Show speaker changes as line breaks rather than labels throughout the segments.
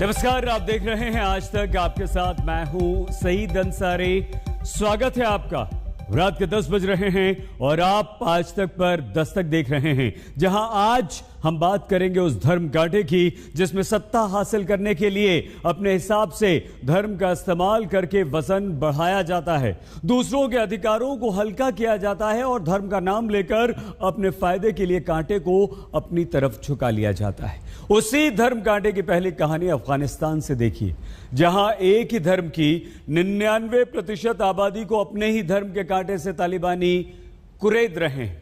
नमस्कार, आप देख रहे हैं आज तक। आपके साथ मैं हूं सईद अंसारी। स्वागत है आपका। रात के 10 बज रहे हैं और आप आज तक पर दस्तक देख रहे हैं, जहां आज हम बात करेंगे उस धर्म कांटे की जिसमें सत्ता हासिल करने के लिए अपने हिसाब से धर्म का इस्तेमाल करके वजन बढ़ाया जाता है, दूसरों के अधिकारों को हल्का किया जाता है और धर्म का नाम लेकर अपने फायदे के लिए कांटे को अपनी तरफ झुका लिया जाता है। उसी धर्म कांटे की पहली कहानी अफगानिस्तान से देखिए, जहां एक ही धर्म की 99% आबादी को अपने ही धर्म के कांटे से तालिबानी कुरेद रहे हैं।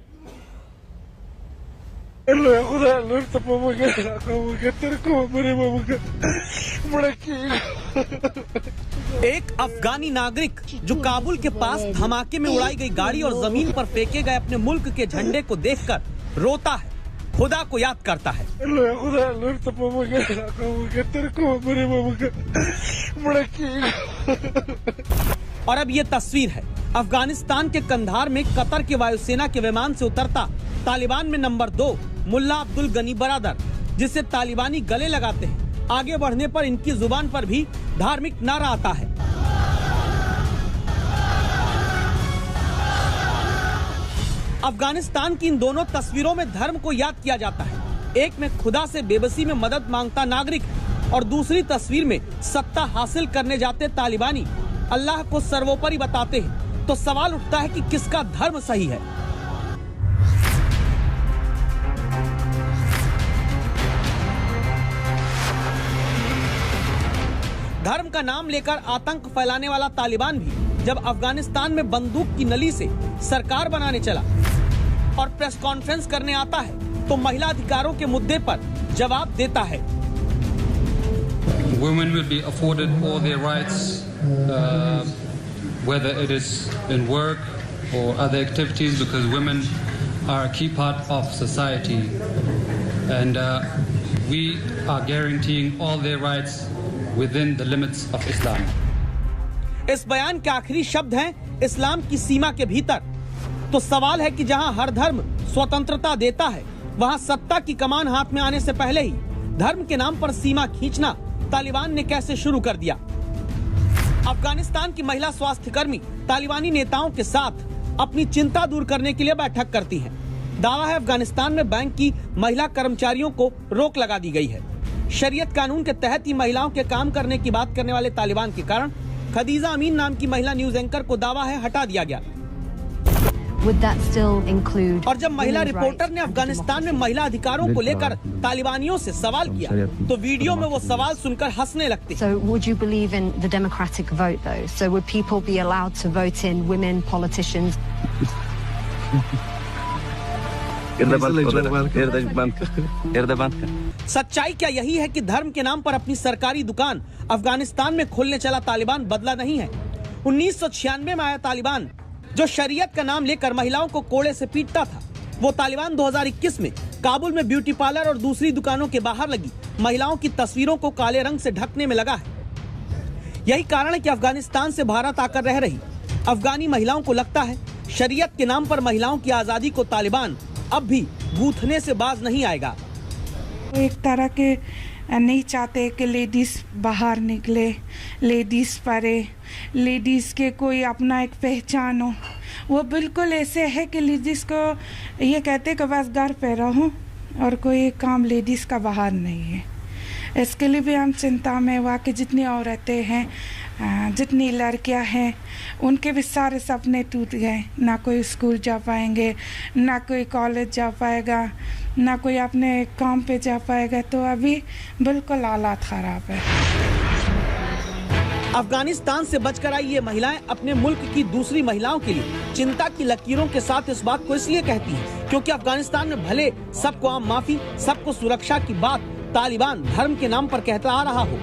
एक अफगानी नागरिक जो काबुल के पास धमाके में उड़ाई गई गाड़ी और जमीन पर फेंके गए अपने मुल्क के झंडे को देखकर रोता है, खुदा को याद करता है। और अब ये तस्वीर है अफगानिस्तान के कंधार में कतर के वायुसेना के विमान से उतरता तालिबान में नंबर 2 मुल्ला अब्दुल गनी बरादर, जिससे तालिबानी गले लगाते हैं। आगे बढ़ने पर इनकी जुबान पर भी धार्मिक नारा आता है। अफगानिस्तान की इन दोनों तस्वीरों में धर्म को याद किया जाता है। एक में खुदा से बेबसी में मदद मांगता नागरिक और दूसरी तस्वीर में सत्ता हासिल करने जाते तालिबानी अल्लाह को सर्वोपरि बताते हैं। तो सवाल उठता है कि किसका धर्म सही है? धर्म का नाम लेकर आतंक फैलाने वाला तालिबान भी जब अफगानिस्तान में बंदूक की नली से सरकार बनाने चला और प्रेस कॉन्फ्रेंस करने आता है तो महिला अधिकारों के मुद्दे पर जवाब देता है।
Women will be afforded all their rights, whether it is in work or other activities, because women are a key part of society, and we are guaranteeing all their rights within the limits of Islam.
इस बयान के आखिरी शब्द हैं इस्लाम की सीमा के भीतर। तो सवाल है कि जहां हर धर्म स्वतंत्रता देता है, वहां सत्ता की कमान हाथ में आने से पहले ही धर्म के नाम पर सीमा खींचना तालिबान ने कैसे शुरू कर दिया? अफगानिस्तान की महिला स्वास्थ्य कर्मी तालिबानी नेताओं के साथ अपनी चिंता दूर करने के लिए बैठक करती हैं। दावा है अफगानिस्तान में बैंक की महिला कर्मचारियों को रोक लगा दी गई है। शरीयत कानून के तहत ही महिलाओं के काम करने की बात करने वाले तालिबान के कारण खदीजा अमीन नाम की महिला न्यूज एंकर को दावा है हटा दिया गया। और जब महिला रिपोर्टर ने अफगानिस्तान में महिला अधिकारों को लेकर तालिबानियों से सवाल किया तो वीडियो में वो सवाल सुनकर हंसने लगते।
So would you believe in the democratic vote though? So would people be allowed to vote in women politicians?
सच्चाई क्या यही है कि धर्म के नाम पर अपनी सरकारी दुकान अफगानिस्तान में खोलने चला तालिबान बदला नहीं है? 1996 में आया तालिबान जो शरीयत का नाम लेकर महिलाओं को कोड़े से पीटता था, वो तालिबान 2021 में काबुल में ब्यूटी पार्लर और दूसरी दुकानों के बाहर लगी महिलाओं की तस्वीरों को काले रंग से ढकने में लगा है। यही कारण है कि अफगानिस्तान से भारत आकर रह रही अफगानी महिलाओं को लगता है शरीयत के नाम पर महिलाओं की आजादी को तालिबान अब भी गूंथने से बाज नहीं आएगा।
एक तरह के नहीं चाहते कि लेडीज बाहर निकले, लेडीज पढ़े, लेडीज के कोई अपना एक पहचान हो। वो बिल्कुल ऐसे है कि लेडीज को ये कहते कि बस घर पे रहो और कोई काम लेडीज का बाहर नहीं है। इसके लिए भी हम चिंता में हुआ कि जितनी औरतें हैं, जितनी लड़कियां हैं, उनके भी सारे सपने टूट गए। ना कोई स्कूल जा पाएंगे, ना कोई कॉलेज जा पाएगा, ना कोई अपने काम पे जा पाएगा। तो अभी बिल्कुल हालात खराब है।
अफगानिस्तान से बचकर आई ये महिलाएं अपने मुल्क की दूसरी महिलाओं के लिए चिंता की लकीरों के साथ इस बात को इसलिए कहती हैं क्योंकि अफगानिस्तान में भले सबको आम माफी, सबको सुरक्षा की बात तालिबान धर्म के नाम पर कहता आ रहा हो।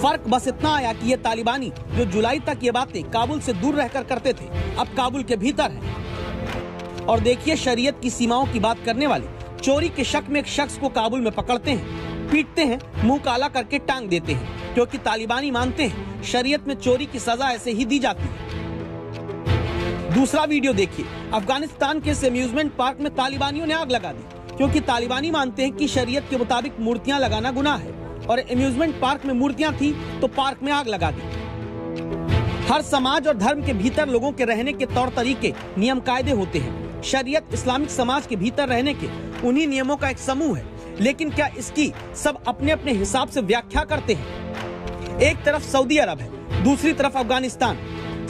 फर्क बस इतना आया कि ये तालिबानी जो जुलाई तक ये बातें काबुल से दूर रहकर करते थे, अब काबुल के भीतर हैं। और देखिए, शरीयत की सीमाओं की बात करने वाले चोरी के शक में एक शख्स को काबुल में पकड़ते हैं, पीटते हैं, मुंह काला करके टांग देते हैं, क्योंकि तालिबानी मानते हैं शरीयत में चोरी की सजा ऐसे ही दी जाती है। दूसरा वीडियो देखिए, अफगानिस्तान के इस अम्यूजमेंट पार्क में तालिबानियों ने आग लगा दी, क्योंकि तालिबानी मानते हैं कि शरीयत के मुताबिक मूर्तियां लगाना गुनाह है। और एम्यूजमेंट पार्क में मूर्तियां थी तो पार्क में आग लगा दी। हर समाज और धर्म के भीतर लोगों के रहने के तौर तरीके, नियम कायदे होते हैं। शरीयत इस्लामिक समाज के भीतर रहने के उन्हीं नियमों का एक समूह है, लेकिन क्या इसकी सब अपने अपने हिसाब से व्याख्या करते हैं? एक तरफ सऊदी अरब है, दूसरी तरफ अफगानिस्तान।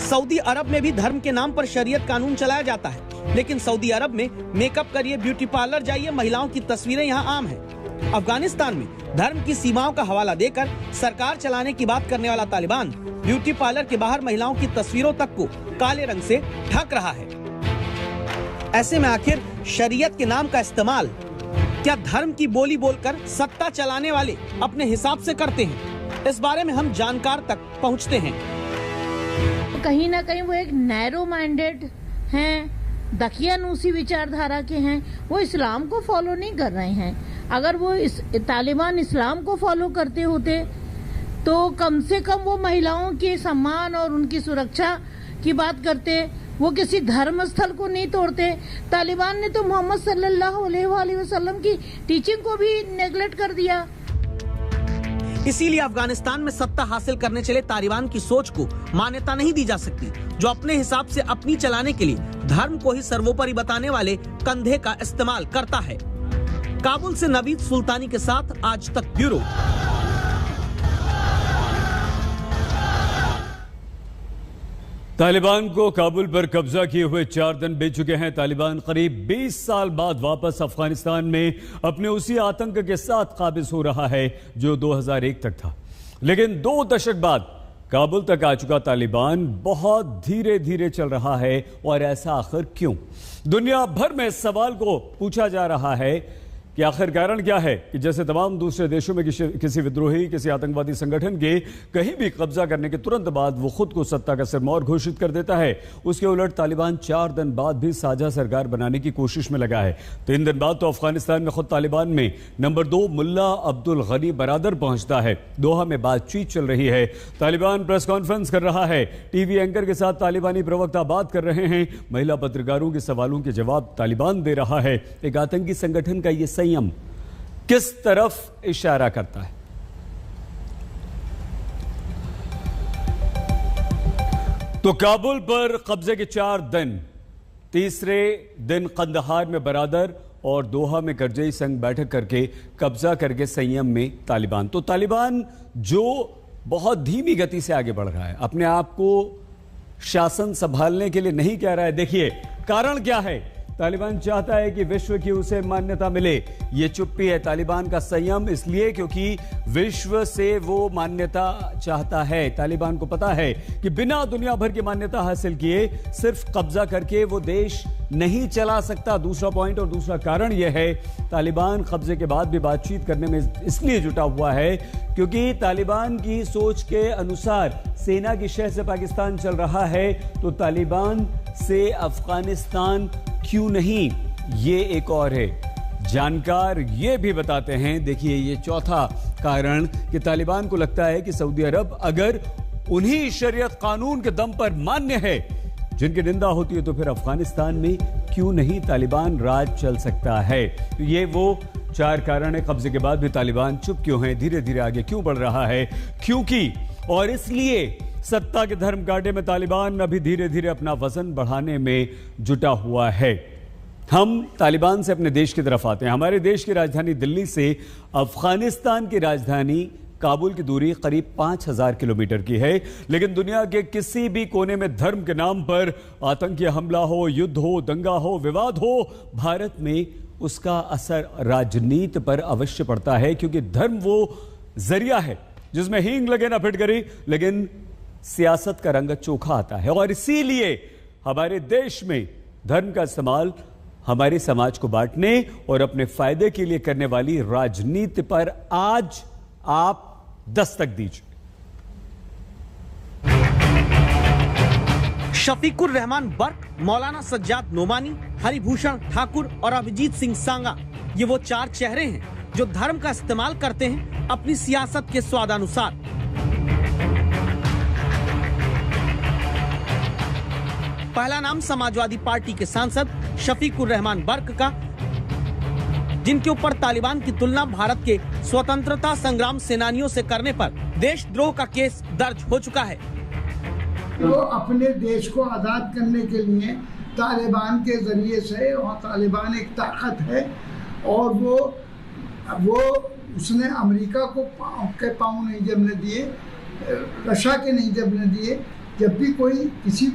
सऊदी अरब में भी धर्म के नाम पर शरीयत कानून चलाया जाता है, लेकिन सऊदी अरब में मेकअप करिए, ब्यूटी पार्लर जाइए, महिलाओं की तस्वीरें यहाँ आम है। अफगानिस्तान में धर्म की सीमाओं का हवाला देकर सरकार चलाने की बात करने वाला तालिबान ब्यूटी पार्लर के बाहर महिलाओं की तस्वीरों तक को काले रंग से ढक रहा है। ऐसे में आखिर शरीयत के नाम का इस्तेमाल क्या धर्म की बोली बोलकर सत्ता चलाने वाले अपने हिसाब से करते हैं? इस बारे में हम जानकार तक पहुंचते हैं।
कहीं ना कहीं वो एक नैरो माइंडेड हैं, दकियानूसी विचारधारा के हैं। वो इस्लाम को फॉलो नहीं कर रहे हैं। अगर वो तालिबान इस्लाम को फॉलो करते होते तो कम से कम वो महिलाओं के सम्मान और उनकी सुरक्षा की बात करते। वो किसी धर्म स्थल को नहीं तोड़ते। तालिबान ने तो मोहम्मद सल्लल्लाहु अलैहि वसल्लम की टीचिंग को भी नेग्लेक्ट कर दिया।
इसीलिए अफगानिस्तान में सत्ता हासिल करने चले तालिबान की सोच को मान्यता नहीं दी जा सकती, जो अपने हिसाब से अपनी चलाने के लिए धर्म को ही सर्वोपरि बताने वाले कंधे का इस्तेमाल करता है। काबुल से नवीद सुल्तानी के साथ आज तक ब्यूरो।
तालिबान को काबुल पर कब्जा किए हुए 4 दिन बीत चुके हैं। तालिबान करीब 20 साल बाद वापस अफगानिस्तान में अपने उसी आतंक के साथ काबिज हो रहा है जो 2001 तक था। लेकिन 2 दशक बाद काबुल तक आ चुका तालिबान बहुत धीरे धीरे चल रहा है। और ऐसा आखिर क्यों? दुनिया भर में इस सवाल को पूछा जा रहा है कि आखिर कारण क्या है कि जैसे तमाम दूसरे देशों में किसी विद्रोही, किसी आतंकवादी संगठन के कहीं भी कब्जा करने के तुरंत बाद वो खुद को सत्ता का सिरमौर घोषित कर देता है, उसके उलट तालिबान 4 दिन बाद भी साझा सरकार बनाने की कोशिश में लगा है। 3 दिन बाद तो अफगानिस्तान में खुद तालिबान में नंबर 2 मुल्ला अब्दुल गनी बरादर पहुंचता है। दोहा में बातचीत चल रही है। तालिबान प्रेस कॉन्फ्रेंस कर रहा है। टीवी एंकर के साथ तालिबानी प्रवक्ता बात कर रहे हैं। महिला पत्रकारों के सवालों के जवाब तालिबान दे रहा है। एक आतंकी संगठन का ये संयम किस तरफ इशारा करता है? तो काबुल पर कब्जे के 4 दिन, तीसरे दिन कंदहार में बरादर और दोहा में करजई संग बैठक करके कब्जा करके संयम में तालिबान। तो तालिबान जो बहुत धीमी गति से आगे बढ़ रहा है, अपने आप को शासन संभालने के लिए नहीं कह रहा है। देखिए कारण क्या है। तालिबान चाहता है कि विश्व की उसे मान्यता मिले। ये चुप्पी है तालिबान का संयम, इसलिए क्योंकि विश्व से वो मान्यता चाहता है। तालिबान को पता है कि बिना दुनिया भर की मान्यता हासिल किए सिर्फ कब्जा करके वो देश नहीं चला सकता। दूसरा पॉइंट और दूसरा कारण यह है, तालिबान कब्जे के बाद भी बातचीत करने में इसलिए जुटा हुआ है क्योंकि तालिबान की सोच के अनुसार सेना की शह से पाकिस्तान चल रहा है, तो तालिबान से अफगानिस्तान क्यों नहीं, ये एक और है। जानकार ये भी बताते हैं, देखिए ये चौथा कारण कि तालिबान को लगता है कि सऊदी अरब अगर उन्हीं शरीयत कानून के दम पर मान्य है जिनकी निंदा होती है, तो फिर अफगानिस्तान में क्यों नहीं तालिबान राज चल सकता है। तो ये वो 4 कारण है। कब्जे के बाद भी तालिबान चुप क्यों है, धीरे धीरे आगे क्यों बढ़ रहा है? क्योंकि और इसलिए सत्ता के धर्म कांटे में तालिबान अभी धीरे धीरे अपना वजन बढ़ाने में जुटा हुआ है। हम तालिबान से अपने देश की तरफ आते हैं। हमारे देश की राजधानी दिल्ली से अफगानिस्तान की राजधानी काबुल की दूरी करीब 5000 किलोमीटर की है, लेकिन दुनिया के किसी भी कोने में धर्म के नाम पर आतंकी हमला हो, युद्ध हो, दंगा हो, विवाद हो, भारत में उसका असर राजनीति पर अवश्य पड़ता है, क्योंकि धर्म वो जरिया है जिसमें हींग लगे ना फिटकरी, लेकिन सियासत का रंग चोखा आता है। और इसीलिए हमारे देश में धर्म का इस्तेमाल हमारे समाज को बांटने और अपने फायदे के लिए करने वाली राजनीति पर आज आप दस्तक दीजिए।
शफीकुर रहमान बर्क, मौलाना सज्जाद नोमानी, हरिभूषण ठाकुर और अभिजीत सिंह सांगा, ये वो 4 चेहरे हैं जो धर्म का इस्तेमाल करते हैं अपनी सियासत के स्वादानुसार। पहला नाम समाजवादी पार्टी के सांसद शफीकुर रहमान बर्क का, जिनके ऊपर तालिबान की तुलना भारत के स्वतंत्रता संग्राम सेनानियों से करने पर देशद्रोह का केस दर्ज हो चुका है।
वो अपने देश को आजाद करने के लिए तालिबान के जरिए से, और तालिबान एक ताकत है, और वो उसने अमेरिका को पाँव नहीं जमने दिए, रशिया के नहीं जमने दिए। जब भी कोई किसी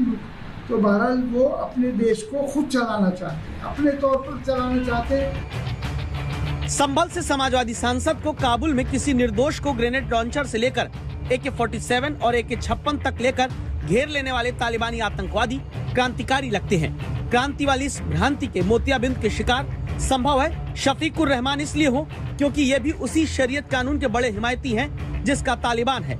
तो बहरहाल वो अपने देश को खुद चलाना चाहते हैं, अपने तौर पर चलाना चाहते हैं।
संभल से समाजवादी सांसद को काबुल में किसी निर्दोष को ग्रेनेड लॉन्चर से लेकर AK-47 और AK-56 तक लेकर घेर लेने वाले तालिबानी आतंकवादी क्रांतिकारी लगते हैं। क्रांति वाली इस भ्रांति के मोतियाबिंद के शिकार संभव है शफीकुर रहमान इसलिए हो क्योंकि ये भी उसी शरीयत कानून के बड़े हिमायती हैं जिसका तालिबान है।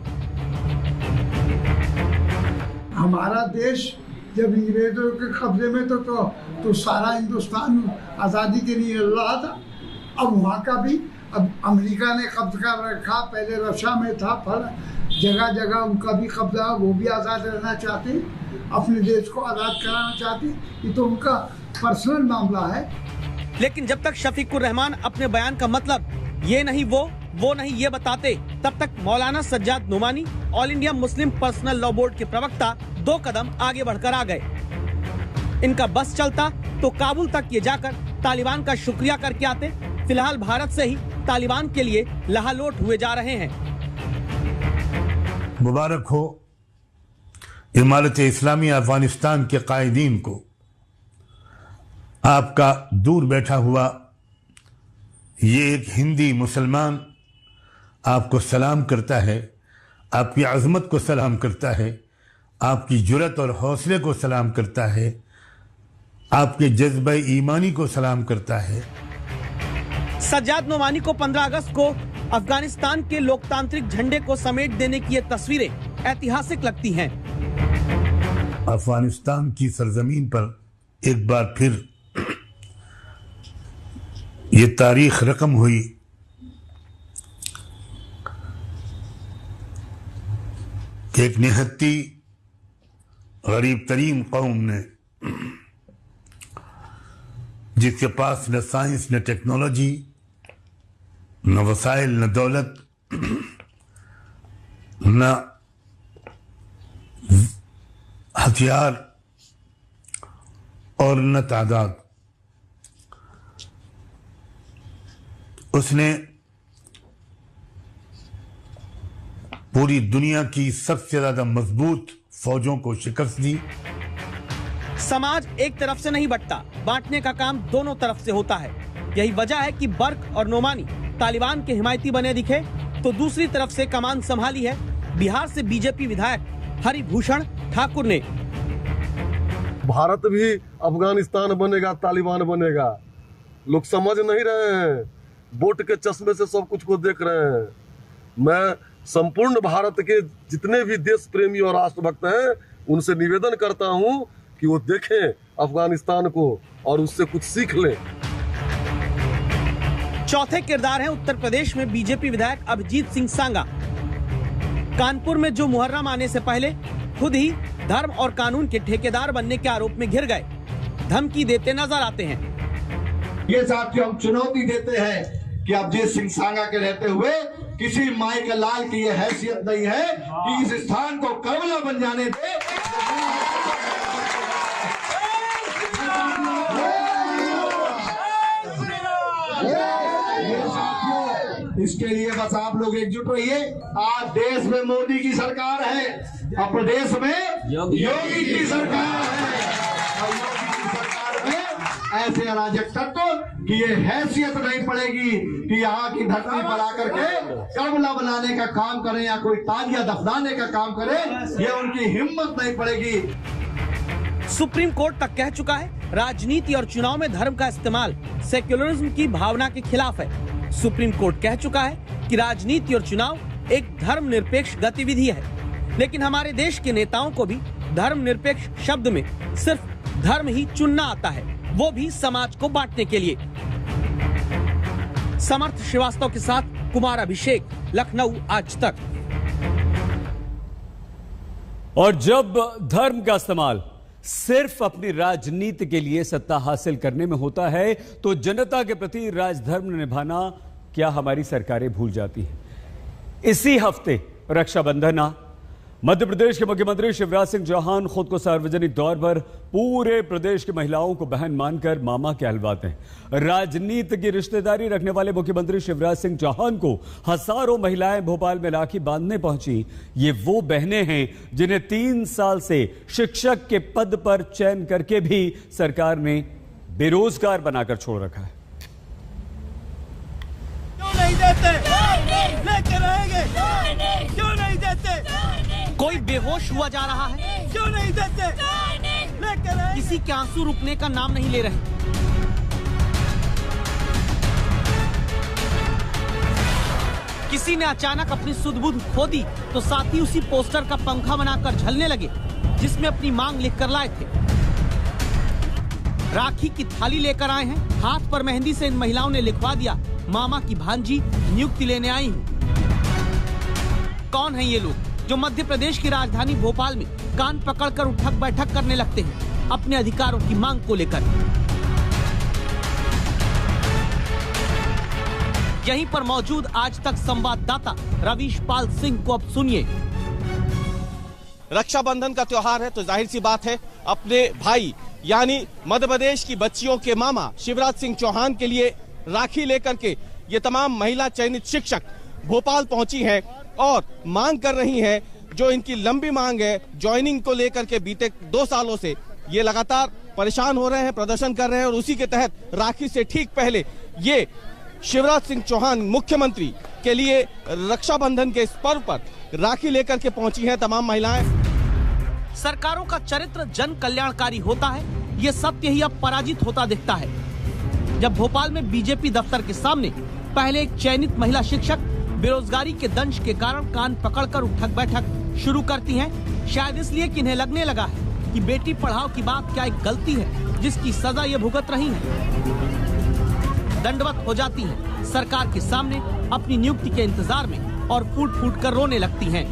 हमारा देश जब अंग्रेजों के कब्जे में तो सारा हिंदुस्तान आज़ादी के लिए लड़ रहा था। अब वहाँ का भी अब अमेरिका ने कब्जा कर रखा, पहले रशिया में था, पर जगह जगह उनका भी कब्जा, वो भी आज़ाद रहना चाहते, अपने देश को आज़ाद कराना चाहते। ये तो उनका पर्सनल मामला है।
लेकिन जब तक शफीकुर रहमान अपने बयान का मतलब ये नहीं वो नहीं ये बताते, तब तक Maulana Sajjad Nomani all India Muslim personal law board के प्रवक्ता 2 कदम आगे बढ़कर आ गए। इनका बस चलता तो काबुल तक ये जाकर तालिबान का शुक्रिया करके आते। फिलहाल भारत से ही तालिबान के लिए लहालोट हुए जा रहे हैं।
मुबारक हो इमारत इस्लामी अफगानिस्तान के कायदीन को। आपका दूर बैठा हुआ ये एक हिंदी मुसलमान आपको सलाम करता है, आपकी अज़मत को सलाम करता है, आपकी जुरत और हौसले को सलाम करता है, आपके जज्बे ईमानी को सलाम करता है।
सज्जाद नोमानी को 15 अगस्त को अफगानिस्तान के लोकतांत्रिक झंडे को समेट देने की ये तस्वीरें ऐतिहासिक लगती हैं।
अफगानिस्तान की सरजमीन पर एक बार फिर ये तारीख रकम हुई एक निहत्ती गरीब तरीन कौम ने, जिसके पास न साइंस न टेक्नोलॉजी न वसाइल न दौलत न हथियार और न तादाद, उसने पूरी दुनिया की सबसे ज्यादा मजबूत फौजों को शिकस्त दी।
समाज एक तरफ से नहीं बंटता, बांटने का काम दोनों तरफ से होता है। यही वजह है कि बर्क और नोमानी तालिबान के हिमायती बने दिखे तो दूसरी तरफ से कमान संभाली है बिहार से बीजेपी विधायक हरिभूषण ठाकुर ने।
भारत भी अफगानिस्तान बनेगा, तालिबान बनेगा। लोग समझ नहीं रहे हैं, वोट के चश्मे से सब कुछ को देख रहे हैं। मैं संपूर्ण भारत के जितने भी देश प्रेमी और राष्ट्रभक्त हैं उनसे निवेदन करता हूं कि वो देखें अफगानिस्तान को और उससे कुछ सीख लें।
चौथे किरदार हैं उत्तर प्रदेश में बीजेपी विधायक अभिजीत सिंह सांगा। कानपुर में जो मुहर्रम आने से पहले खुद ही धर्म और कानून के ठेकेदार बनने के आरोप में घिर गए, धमकी देते नजर आते हैं।
ये साथियों हम चुनौती देते हैं कि अभिजीत सिंह सांगा के रहते हुए किसी माई के लाल की ये हैसियत नहीं है कि इस स्थान को करबला बन जाने दे। इसके लिए बस आप लोग एकजुट रहिए। आज देश में मोदी की सरकार है और प्रदेश में योगी की सरकार है। और योगी की सरकार में ऐसे अराजक तत्व की ये हैसियत नहीं पड़ेगी कि यहाँ की धरती पर आकर के करबला बनाने का काम करें या कोई ताजिया दफनाने का काम करें, ये उनकी हिम्मत नहीं पड़ेगी।
सुप्रीम कोर्ट तक कह चुका है राजनीति और चुनाव में धर्म का इस्तेमाल सेक्युलरिज्म की भावना के खिलाफ है। सुप्रीम कोर्ट कह चुका है कि राजनीति और चुनाव एक धर्मनिरपेक्ष गतिविधि है, लेकिन हमारे देश के नेताओं को भी धर्मनिरपेक्ष शब्द में सिर्फ धर्म ही चुनना आता है, वो भी समाज को बांटने के लिए। समर्थ श्रीवास्तव के साथ कुमार अभिषेक, लखनऊ आज तक।
और जब धर्म का इस्तेमाल सिर्फ अपनी राजनीति के लिए सत्ता हासिल करने में होता है, तो जनता के प्रति राजधर्म निभाना क्या हमारी सरकारें भूल जाती हैं? इसी हफ्ते रक्षाबंधन आ, मध्य प्रदेश के मुख्यमंत्री शिवराज सिंह चौहान खुद को सार्वजनिक तौर पर पूरे प्रदेश की महिलाओं को बहन मानकर मामा कहलवाते हैं। राजनीति की रिश्तेदारी रखने वाले मुख्यमंत्री शिवराज सिंह चौहान को हजारों महिलाएं भोपाल में राखी बांधने पहुंची। ये वो बहनें हैं जिन्हें 3 साल से शिक्षक के पद पर चयन करके भी सरकार ने बेरोजगार बनाकर छोड़ रखा है।
क्यों नहीं देते? लेके रहेंगे। क्यों नहीं देते?
कोई बेहोश हुआ जा रहा है,
क्यों नहीं देते? लेके रहेंगे।
किसी के आंसू रुकने का नाम नहीं ले रहे। किसी ने अचानक अपनी सुध-बुध खो दी तो साथ ही उसी पोस्टर का पंखा बनाकर झलने लगे जिसमें अपनी मांग लिख कर लाए थे। राखी की थाली लेकर आए हैं, हाथ पर मेहंदी से इन महिलाओं ने लिखवा दिया, मामा की भांजी नियुक्ति लेने आई हूँ। कौन है ये लोग जो मध्य प्रदेश की राजधानी भोपाल में कान पकड़कर उठक बैठक करने लगते हैं अपने अधिकारों की मांग को लेकर? यहीं पर मौजूद आज तक संवाददाता रवीशपाल सिंह को अब सुनिए।
रक्षाबंधन का त्योहार है तो जाहिर सी बात है अपने भाई यानी मध्य प्रदेश की बच्चियों के मामा शिवराज सिंह चौहान के लिए राखी लेकर के ये तमाम महिला चयनित शिक्षक भोपाल पहुंची हैं और मांग कर रही हैं, जो इनकी लंबी मांग है ज्वाइनिंग को लेकर के बीते 2 सालों से ये लगातार परेशान हो रहे हैं, प्रदर्शन कर रहे हैं और उसी के तहत राखी से ठीक पहले ये शिवराज सिंह चौहान मुख्यमंत्री के लिए रक्षाबंधन के इस पर्व पर राखी लेकर के पहुंची हैं तमाम महिलाएं।
सरकारों का चरित्र जन कल्याणकारी होता है, ये सत्य ही अब पराजित होता दिखता है। जब भोपाल में बीजेपी दफ्तर के सामने पहले एक चयनित महिला शिक्षक बेरोजगारी के दंश के कारण कान पकड़कर उठक बैठक शुरू करती हैं, शायद इसलिए कि इन्हें लगने लगा है कि बेटी पढ़ाओ की बात क्या एक गलती है जिसकी सजा ये भुगत रही है। दंडवत हो जाती हैं सरकार के सामने अपनी नियुक्ति के इंतजार में और फूट फूट कर रोने लगती हैं।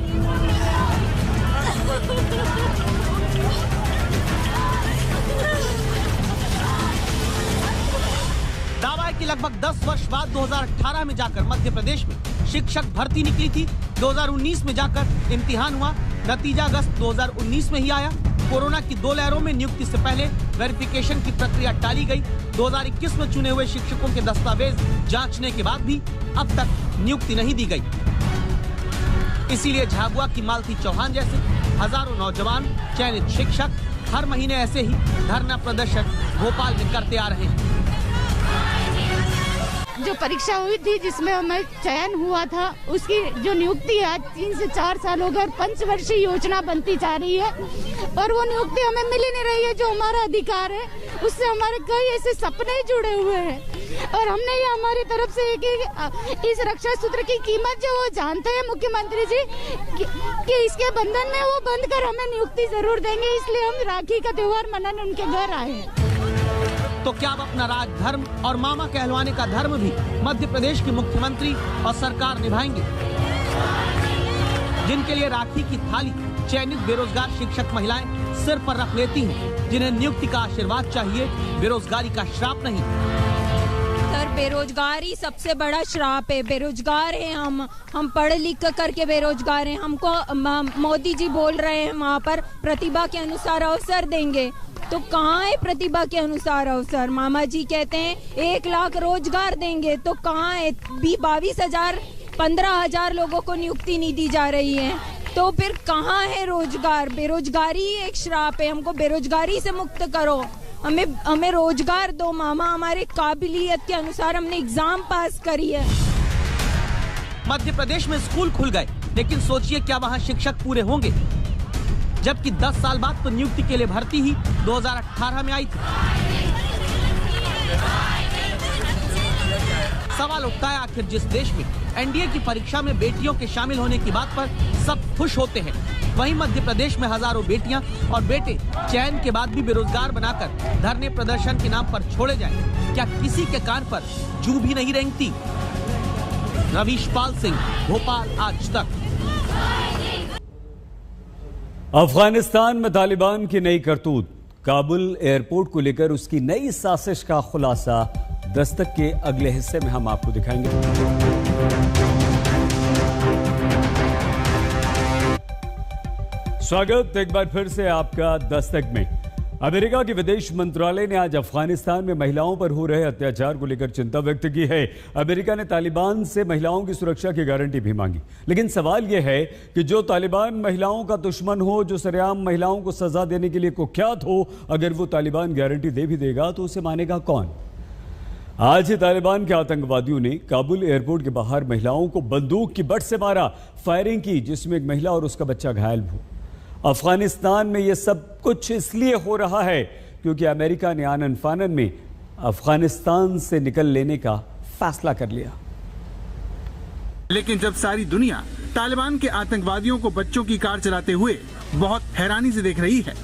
दावा है कि लगभग 10 वर्ष बाद 2018 में जाकर मध्य प्रदेश में शिक्षक भर्ती निकली थी। 2019 में जाकर इम्तिहान हुआ, नतीजा अगस्त 2019 में ही आया। कोरोना की 2 लहरों में नियुक्ति से पहले वेरिफिकेशन की प्रक्रिया टाली गई। 2021 में चुने हुए शिक्षकों के दस्तावेज जांचने के बाद भी अब तक नियुक्ति नहीं दी गई। इसीलिए झाबुआ की मालती चौहान जैसे हजारों नौजवान चयनित शिक्षक हर महीने ऐसे ही धरना प्रदर्शन भोपाल में करते आ रहे हैं।
जो परीक्षा हुई थी जिसमें हमें चयन हुआ था उसकी जो नियुक्ति है आज 3 से 4 साल हो गए और 5 वर्षीय योजना बनती जा रही है और वो नियुक्ति हमें मिल ही नहीं रही है। जो हमारा अधिकार है उससे हमारे कई ऐसे सपने जुड़े हुए हैं और हमने ये हमारी तरफ से इस रक्षा सूत्र की कीमत जो वो जानते हैं मुख्यमंत्री जी कि इसके बंधन में वो बंद कर हमें नियुक्ति जरूर देंगे, इसलिए हम राखी का त्योहार मनाने उनके घर आए हैं।
तो क्या अब अपना राजधर्म और मामा कहलवाने का धर्म भी मध्य प्रदेश के मुख्यमंत्री और सरकार निभाएंगे? जिनके लिए राखी की थाली चयनित बेरोजगार शिक्षक महिलाएं सिर पर रख लेती हैं, जिन्हें नियुक्ति का आशीर्वाद चाहिए, बेरोजगारी का श्राप नहीं।
सर, बेरोजगारी सबसे बड़ा श्राप है। बेरोजगार है हम पढ़ लिख करके बेरोजगार हैं। हमको मोदी जी बोल रहे हैं वहाँ पर प्रतिभा के अनुसार अवसर देंगे, तो कहाँ है प्रतिभा के अनुसार अवसर? मामा जी कहते हैं 1 लाख रोजगार देंगे, तो कहाँ है? 22,000 15,000 लोगों को नियुक्ति नहीं दी जा रही है, तो फिर कहाँ है रोजगार? बेरोजगारी एक श्राप है, हमको बेरोजगारी से मुक्त करो, हमें रोजगार दो मामा। हमारे काबिलियत के अनुसार हमने एग्जाम पास करी है।
मध्य प्रदेश में स्कूल खुल गए, लेकिन सोचिए क्या वहाँ शिक्षक पूरे होंगे? जबकि 10 साल बाद तो नियुक्ति के लिए भर्ती ही 2018 में आई थी। सवाल उठता है, आखिर जिस देश में एनडीए की परीक्षा में बेटियों के शामिल होने की बात पर सब खुश होते हैं, वहीं मध्य प्रदेश में हजारों बेटियां और बेटे चयन के बाद भी बेरोजगार बनाकर धरने प्रदर्शन के नाम पर छोड़े जाएं। क्या किसी के कान पर जू भी नहीं रेंगती? रवीशपाल सिंह, भोपाल, आज तक।
अफगानिस्तान में तालिबान की नई करतूत। काबुल एयरपोर्ट को लेकर उसकी नई साजिश का खुलासा दस्तक के अगले हिस्से में हम आपको दिखाएंगे। स्वागत एक बार फिर से आपका दस्तक में। अमेरिका के विदेश मंत्रालय ने आज अफगानिस्तान में महिलाओं पर हो रहे अत्याचार को लेकर चिंता व्यक्त की है। अमेरिका ने तालिबान से महिलाओं की सुरक्षा की गारंटी भी मांगी, लेकिन सवाल यह है कि जो तालिबान महिलाओं का दुश्मन हो, जो सरेआम महिलाओं को सजा देने के लिए कुख्यात हो, अगर वो तालिबान गारंटी दे भी देगा तो उसे मानेगा कौन? आज ही तालिबान के आतंकवादियों ने काबुल एयरपोर्ट के बाहर महिलाओं को बंदूक की बट से मारा, फायरिंग की, जिसमें एक महिला और उसका बच्चा घायल हुआ। अफगानिस्तान में यह सब कुछ इसलिए हो रहा है क्योंकि अमेरिका ने आनन फानन में अफगानिस्तान से निकल लेने का फैसला कर लिया।
लेकिन जब सारी दुनिया तालिबान के आतंकवादियों को बच्चों की कार चलाते हुए बहुत हैरानी से देख रही है,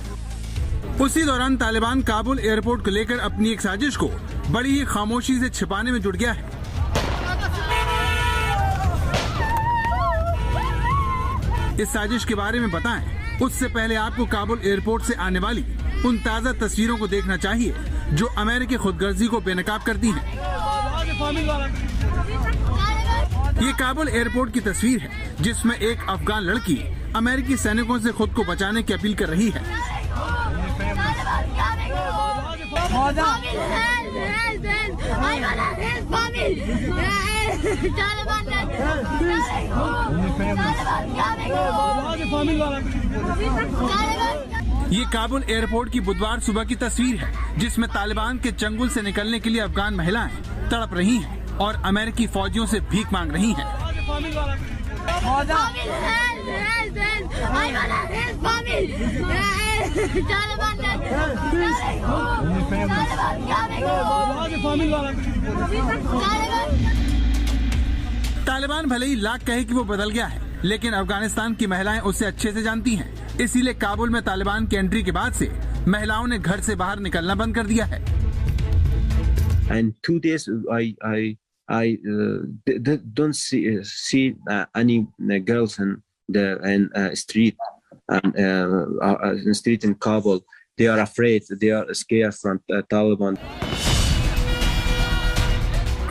उसी दौरान तालिबान काबुल एयरपोर्ट को लेकर अपनी एक साजिश को बड़ी ही खामोशी से छिपाने में जुट गया है। इस साजिश के बारे में बताएं, उससे पहले आपको काबुल एयरपोर्ट से आने वाली उन ताज़ा तस्वीरों को देखना चाहिए जो अमेरिकी खुदगर्जी को बेनकाब करती हैं। ये काबुल एयरपोर्ट की तस्वीर है जिसमें एक अफगान लड़की अमेरिकी सैनिकों से खुद को बचाने की अपील कर रही है। ये काबुल एयरपोर्ट की बुधवार सुबह की तस्वीर है जिसमें तालिबान के चंगुल से निकलने के लिए अफगान महिलाएं तड़प रही हैं और अमेरिकी फौजियों से भीख मांग रही हैं। तालिबान भले ही लाख कहे कि वो बदल गया है, लेकिन अफगानिस्तान की महिलाएं उसे अच्छे से जानती हैं। इसीलिए काबुल में तालिबान की एंट्री के बाद से महिलाओं ने घर से बाहर निकलना बंद कर दिया है।
And 2 days I don't see any girls in the street in Kabul. They are afraid. They are scared from Taliban.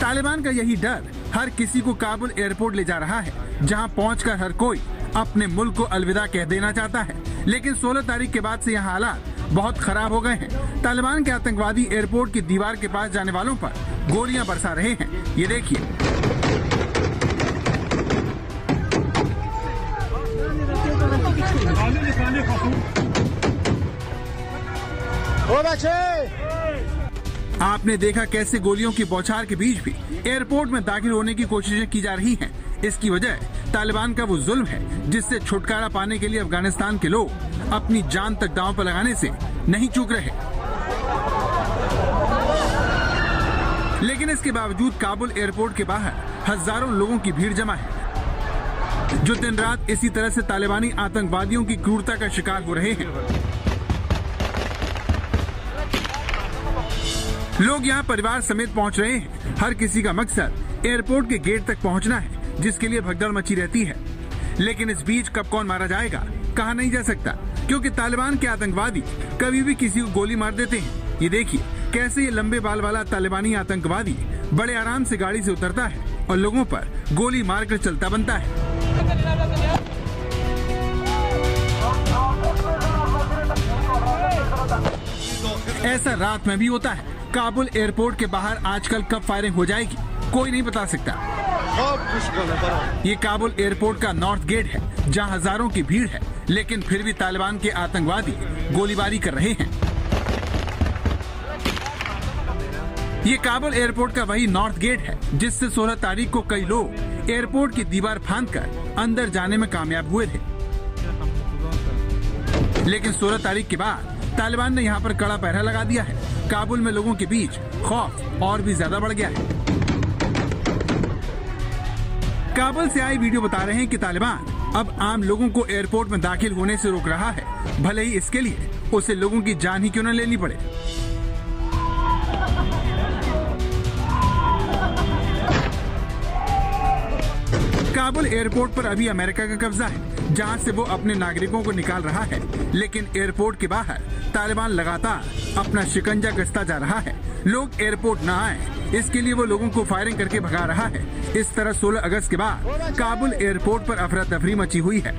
Taliban का यही डर हर किसी को काबुल एयरपोर्ट ले जा रहा है, जहां पहुंचकर हर कोई अपने मुल्क को अलविदा कह देना चाहता है। लेकिन 16 तारीख के बाद से यहाँ हालात बहुत खराब हो गए हैं। तालिबान के आतंकवादी एयरपोर्ट की दीवार के पास जाने वालों पर गोलियां बरसा रहे हैं। ये देखिए, आपने देखा कैसे गोलियों की बौछार के बीच भी एयरपोर्ट में दाखिल होने की कोशिशें की जा रही हैं। इसकी वजह तालिबान का वो जुल्म है जिससे छुटकारा पाने के लिए अफगानिस्तान के लोग अपनी जान तक दांव पर लगाने से नहीं चूक रहे। लेकिन इसके बावजूद काबुल एयरपोर्ट के बाहर हजारों लोगों की भीड़ जमा है जो दिन रात इसी तरह से तालिबानी आतंकवादियों की क्रूरता का शिकार हो रहे हैं। लोग यहाँ परिवार समेत पहुँच रहे हैं। हर किसी का मकसद एयरपोर्ट के गेट तक पहुँचना है, जिसके लिए भगदड़ मची रहती है। लेकिन इस बीच कब कौन मारा जाएगा कहा नहीं जा सकता, क्योंकि तालिबान के आतंकवादी कभी भी किसी को गोली मार देते हैं। ये देखिए कैसे ये लंबे बाल वाला तालिबानी आतंकवादी बड़े आराम से गाड़ी से उतरता है और लोगों पर गोली मारकर चलता बनता है। ऐसा रात में भी होता है। काबुल एयरपोर्ट के बाहर आजकल कब फायरिंग हो जाएगी कोई नहीं बता सकता। ये काबुल एयरपोर्ट का नॉर्थ गेट है जहां हजारों की भीड़ है, लेकिन फिर भी तालिबान के आतंकवादी गोलीबारी कर रहे हैं। ये काबुल एयरपोर्ट का वही नॉर्थ गेट है जिससे 16 तारीख को कई लोग एयरपोर्ट की दीवार फांदकर अंदर जाने में कामयाब हुए थे। लेकिन 16 तारीख के बाद तालिबान ने यहाँ पर कड़ा पहरा लगा दिया है। काबुल में लोगों के बीच खौफ और भी ज्यादा बढ़ गया है। काबुल से आई वीडियो बता रहे हैं कि तालिबान अब आम लोगों को एयरपोर्ट में दाखिल होने से रोक रहा है, भले ही इसके लिए उसे लोगों की जान ही क्यों न लेनी पड़े। काबुल एयरपोर्ट पर अभी अमेरिका का कब्जा है, जहां से वो अपने नागरिकों को निकाल रहा है। लेकिन एयरपोर्ट के बाहर तालिबान लगातार अपना शिकंजा कसता जा रहा है। लोग एयरपोर्ट न आए, इसके लिए वो लोगों को फायरिंग करके भगा रहा है। इस तरह 16 अगस्त के बाद काबुल एयरपोर्ट पर अफरा तफरी मची हुई है।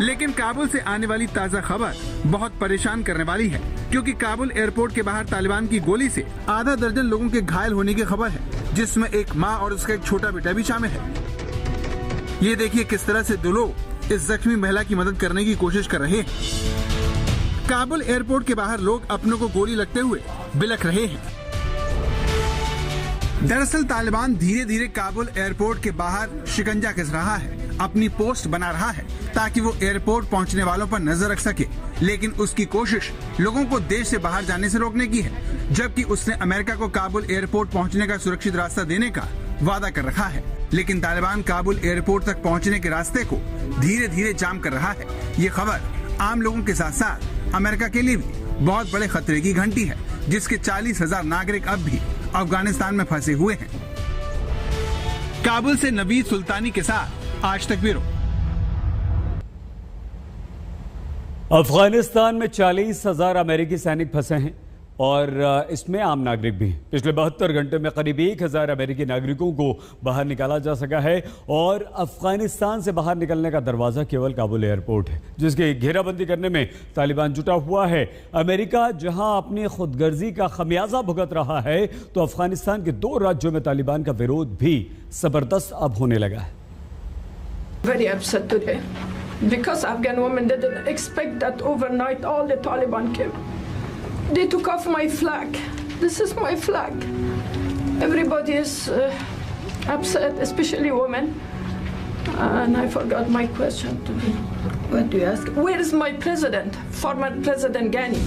लेकिन काबुल से आने वाली ताजा खबर बहुत परेशान करने वाली है, क्योंकि काबुल एयरपोर्ट के बाहर तालिबान की गोली से आधा दर्जन लोगों के घायल होने की खबर है, जिसमें एक मां और उसका एक छोटा बेटा भी शामिल है। ये देखिए किस तरह से दो लोग इस जख्मी महिला की मदद करने की कोशिश कर रहे हैं। काबुल एयरपोर्ट के बाहर लोग अपनों को गोली लगते हुए बिलख रहे हैं। दरअसल तालिबान धीरे धीरे काबुल एयरपोर्ट के बाहर शिकंजा कस रहा है, अपनी पोस्ट बना रहा है ताकि वो एयरपोर्ट पहुंचने वालों पर नजर रख सके। लेकिन उसकी कोशिश लोगों को देश से बाहर जाने से रोकने की है, जबकि उसने अमेरिका को काबुल एयरपोर्ट पहुंचने का सुरक्षित रास्ता देने का वादा कर रखा है। लेकिन तालिबान काबुल एयरपोर्ट तक पहुंचने के रास्ते को धीरे धीरे जाम कर रहा है। ये खबर आम लोगों के साथ साथ अमेरिका के लिए भी बहुत बड़े खतरे की घंटी है, जिसके 40,000 नागरिक अब भी अफगानिस्तान में फंसे हुए हैं। काबुल से नवीद सुल्तानी के साथ आज तक ब्यूरो।
अफगानिस्तान में 40,000 अमेरिकी सैनिक फंसे हैं और इसमें आम नागरिक भी हैं। पिछले 72 घंटे में करीब 1,000 अमेरिकी नागरिकों को बाहर निकाला जा सका है और अफगानिस्तान से बाहर निकलने का दरवाज़ा केवल काबुल एयरपोर्ट है, जिसकी घेराबंदी करने में तालिबान जुटा हुआ है। अमेरिका जहां अपनी खुदगर्जी का खमियाजा भुगत रहा है, तो अफगानिस्तान के 2 राज्यों में तालिबान का विरोध भी जबरदस्त अब होने लगा है।
Very upset today because Afghan women didn't expect that overnight all the Taliban came. They took off my flag. This is my flag. Everybody is upset, especially women. And I forgot my question to me. What do you ask? Where is my president? Former President Ghani.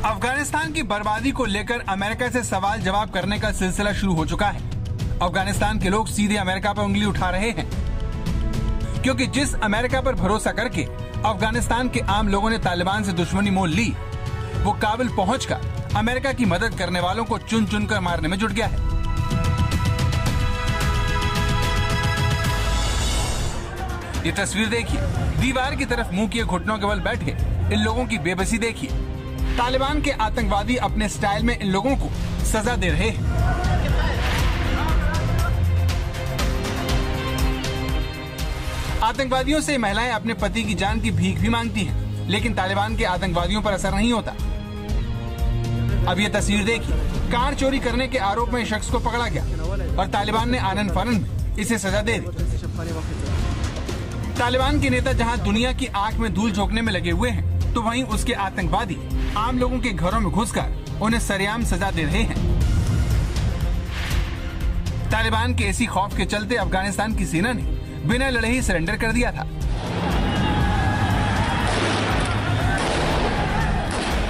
Afghanistan की बर्बादी को लेकर America से सवाल जवाब करने का सिलसिला शुरू हो चुका है। अफगानिस्तान के लोग सीधे अमेरिका पर उंगली उठा रहे हैं, क्योंकि जिस अमेरिका पर भरोसा करके अफगानिस्तान के आम लोगों ने तालिबान से दुश्मनी मोल ली, वो काबुल पहुंचकर अमेरिका की मदद करने वालों को चुन चुन कर मारने में जुट गया है। ये तस्वीर देखिए, दीवार की तरफ मुंह किए घुटनों के बल बैठे इन लोगों की बेबसी देखिए। तालिबान के आतंकवादी अपने स्टाइल में इन लोगों को सजा दे रहे हैं। आतंकवादियों से महिलाएं अपने पति की जान की भीख भी मांगती हैं, लेकिन तालिबान के आतंकवादियों पर असर नहीं होता। अब ये तस्वीर देखिए, कार चोरी करने के आरोप में शख्स को पकड़ा गया और तालिबान ने आनन फानन में इसे सजा दे दी। तालिबान के नेता जहां दुनिया की आंख में धूल झोंकने में लगे हुए हैं, तो वहीं उसके आतंकवादी आम लोगों के घरों में घुसकर उन्हें सरेआम सजा दे रहे हैं। तालिबान के इसी खौफ के चलते अफगानिस्तान की सेना ने बिना लड़े ही सरेंडर कर दिया था।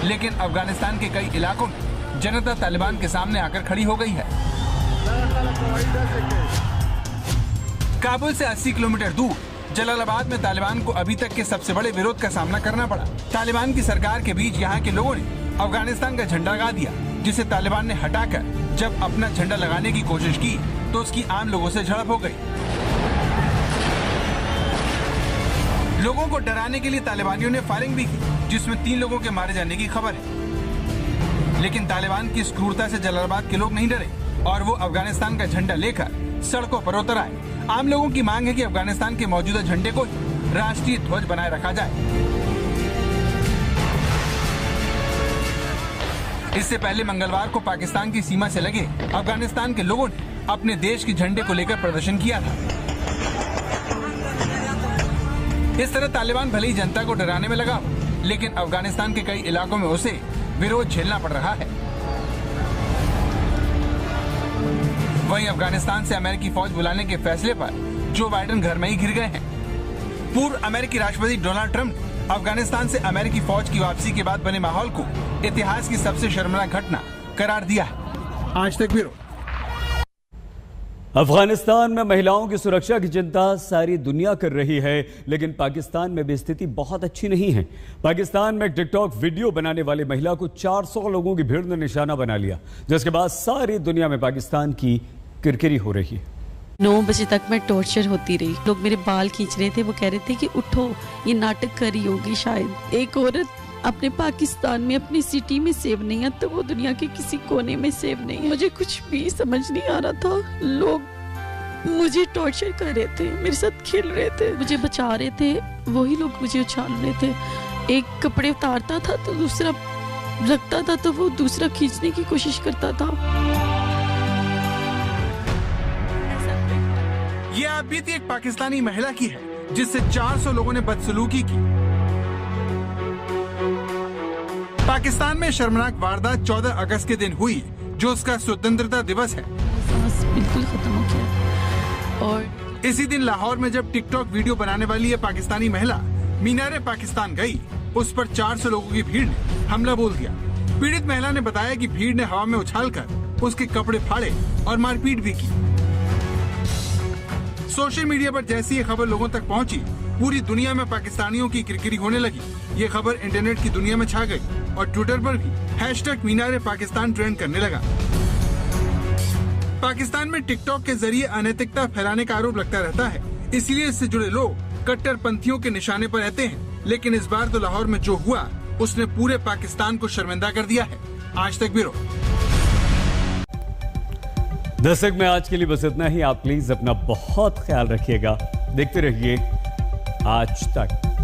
लेकिन अफगानिस्तान के कई इलाकों में जनता तालिबान के सामने आकर खड़ी हो गई है। काबुल से 80 किलोमीटर दूर जलालाबाद में तालिबान को अभी तक के सबसे बड़े विरोध का सामना करना पड़ा। तालिबान की सरकार के बीच यहाँ के लोगों ने अफगानिस्तान का झंडा लगा दिया, जिसे तालिबान ने हटाकर जब अपना झंडा लगाने की कोशिश की तो उसकी आम लोगों से झड़प हो गई। लोगों को डराने के लिए तालिबानियों ने फायरिंग भी की, जिसमें 3 लोगों के मारे जाने की खबर है। लेकिन तालिबान की इस क्रूरता से जलालाबाद के लोग नहीं डरे और वो अफगानिस्तान का झंडा लेकर सड़कों पर उतर आए। आम लोगों की मांग है कि अफगानिस्तान के मौजूदा झंडे को राष्ट्रीय ध्वज बनाए रखा जाए। इससे पहले मंगलवार को पाकिस्तान की सीमा से लगे अफगानिस्तान के लोगों ने अपने देश के झंडे को लेकर प्रदर्शन किया था। इस तरह तालिबान भले ही जनता को डराने में लगा, लेकिन अफगानिस्तान के कई इलाकों में उसे विरोध झेलना पड़ रहा है। वहीं अफगानिस्तान से अमेरिकी फौज बुलाने के फैसले पर जो बाइडेन घर में ही घिर गए हैं। पूर्व अमेरिकी राष्ट्रपति डोनाल्ड ट्रंप ने अफगानिस्तान से अमेरिकी फौज की वापसी के बाद बने माहौल को इतिहास की सबसे शर्मनाक घटना करार दिया है। आज तक ब्यूरो।
अफगानिस्तान में महिलाओं की सुरक्षा की चिंता सारी दुनिया कर रही है, लेकिन पाकिस्तान में भी स्थिति बहुत अच्छी नहीं है। पाकिस्तान में एक टिकटॉक वीडियो बनाने वाली महिला को 400 लोगों की भीड़ ने निशाना बना लिया, जिसके बाद सारी दुनिया में पाकिस्तान की किरकिरी हो रही है।
9 बजे तक मैं टॉर्चर होती रही। लोग मेरे बाल खींच रहे थे, वो कह रहे थे कि उठो, ये नाटक कर रही होगी शायद। एक औरत अपने पाकिस्तान में अपनी सिटी में सेव नहीं है तो वो दुनिया के किसी कोने में सेव नहीं है। मुझे कुछ भी समझ नहीं आ रहा था। लोग मुझे टॉर्चर कर रहे थे, मेरे साथ खेल रहे थे, मुझे बचा रहे थे, वही लोग मुझे उछाल रहे थे। एक कपड़े उतारता था तो दूसरा रखता था तो वो दूसरा खींचने की कोशिश करता था।
ये आप बीती एक पाकिस्तानी महिला की है जिससे 400 लोगों ने बदसलूकी की। पाकिस्तान में शर्मनाक वारदात 14 अगस्त के दिन हुई, जो उसका स्वतंत्रता दिवस है।
सांस बिल्कुल खत्म हो गया।
और इसी दिन लाहौर में जब टिकटॉक वीडियो बनाने वाली ये पाकिस्तानी महिला मीनारे पाकिस्तान गई, उस पर 400 लोगों की भीड़ ने हमला बोल दिया। पीड़ित महिला ने बताया कि भीड़ ने हवा में उछालकर उसके कपड़े फाड़े और मारपीट भी की। सोशल मीडिया पर जैसी ये खबर लोगों तक पहुंची, पूरी दुनिया में पाकिस्तानियों की किरकिरी होने लगी। ये खबर इंटरनेट की दुनिया में छा गई और ट्विटर पर भी #मीनारे पाकिस्तान ट्रेंड करने लगा। पाकिस्तान में टिकटॉक के जरिए अनैतिकता फैलाने का आरोप लगता रहता है, इसलिए इससे जुड़े लोग कट्टरपंथियों के निशाने पर रहते हैं। लेकिन इस बार तो लाहौर में जो हुआ उसने पूरे पाकिस्तान को शर्मिंदा कर दिया है। आज तक ब्यूरो।
दर्शक में आज के लिए बस इतना ही। आप प्लीज अपना बहुत ख्याल रखिएगा। देखते रहिए आज तक।